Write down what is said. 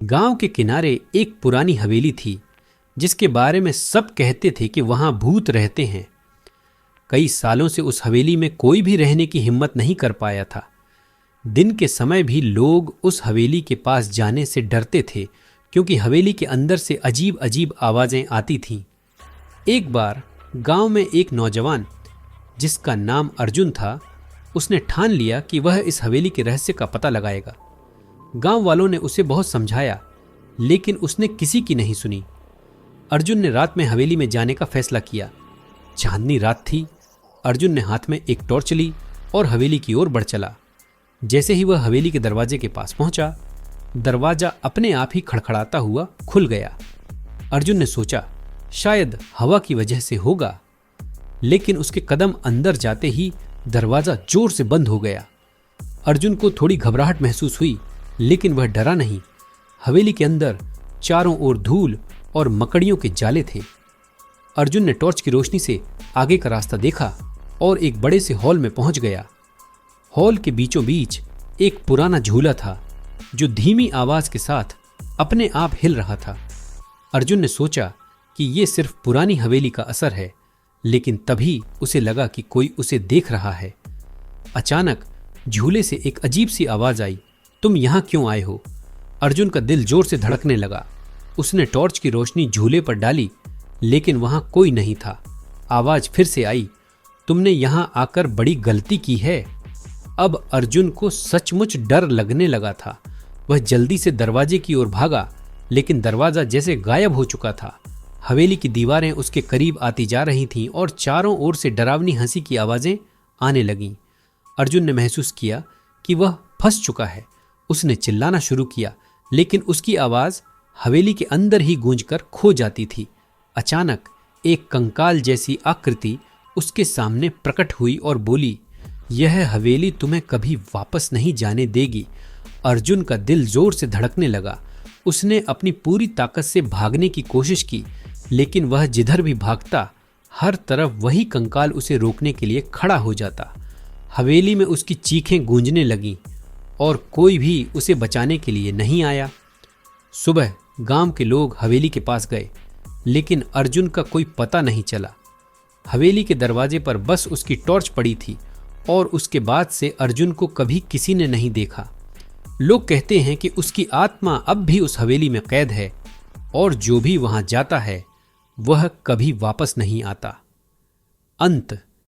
गांव के किनारे एक पुरानी हवेली थी जिसके बारे में सब कहते थे कि वहां भूत रहते हैं। कई सालों से उस हवेली में कोई भी रहने की हिम्मत नहीं कर पाया था। दिन के समय भी लोग उस हवेली के पास जाने से डरते थे क्योंकि हवेली के अंदर से अजीब अजीब आवाजें आती थीं। एक बार गांव में एक नौजवान जिसका नाम अर्जुन था, उसने ठान लिया कि वह इस हवेली के रहस्य का पता लगाएगा। गांव वालों ने उसे बहुत समझाया लेकिन उसने किसी की नहीं सुनी। अर्जुन ने रात में हवेली में जाने का फैसला किया। चांदनी रात थी। अर्जुन ने हाथ में एक टॉर्च ली और हवेली की ओर बढ़ चला। जैसे ही वह हवेली के दरवाजे के पास पहुंचा, दरवाजा अपने आप ही खड़खड़ाता हुआ खुल गया। अर्जुन ने सोचा शायद हवा की वजह से होगा, लेकिन उसके कदम अंदर जाते ही दरवाजा जोर से बंद हो गया। अर्जुन को थोड़ी घबराहट महसूस हुई लेकिन वह डरा नहीं। हवेली के अंदर चारों ओर धूल और मकड़ियों के जाले थे। अर्जुन ने टॉर्च की रोशनी से आगे का रास्ता देखा और एक बड़े से हॉल में पहुंच गया। हॉल के बीचों बीच एक पुराना झूला था जो धीमी आवाज के साथ अपने आप हिल रहा था। अर्जुन ने सोचा कि यह सिर्फ पुरानी हवेली का असर है, लेकिन तभी उसे लगा कि कोई उसे देख रहा है। अचानक झूले से एक अजीब सी आवाज आई, तुम यहां क्यों आए हो? अर्जुन का दिल जोर से धड़कने लगा। उसने टॉर्च की रोशनी झूले पर डाली लेकिन वहां कोई नहीं था। आवाज फिर से आई, तुमने यहां आकर बड़ी गलती की है। अब अर्जुन को सचमुच डर लगने लगा था। वह जल्दी से दरवाजे की ओर भागा लेकिन दरवाजा जैसे गायब हो चुका था। हवेली की दीवारें उसके करीब आती जा रही थीं और चारों ओर से डरावनी हंसी की आवाजें आने लगीं। अर्जुन ने महसूस किया कि वह फंस चुका है। उसने चिल्लाना शुरू किया लेकिन उसकी आवाज हवेली के अंदर ही गूंजकर खो जाती थी। अचानक एक कंकाल जैसी आकृति उसके सामने प्रकट हुई और बोली, यह हवेली तुम्हें कभी वापस नहीं जाने देगी। अर्जुन का दिल जोर से धड़कने लगा। उसने अपनी पूरी ताकत से भागने की कोशिश की लेकिन वह जिधर भी भागता हर तरफ वही कंकाल उसे रोकने के लिए खड़ा हो जाता। हवेली में उसकी चीखें गूंजने लगीं और कोई भी उसे बचाने के लिए नहीं आया। सुबह गांव के लोग हवेली के पास गए लेकिन अर्जुन का कोई पता नहीं चला। हवेली के दरवाजे पर बस उसकी टॉर्च पड़ी थी और उसके बाद से अर्जुन को कभी किसी ने नहीं देखा। लोग कहते हैं कि उसकी आत्मा अब भी उस हवेली में कैद है और जो भी वहां जाता है वह कभी वापस नहीं आता। अंत।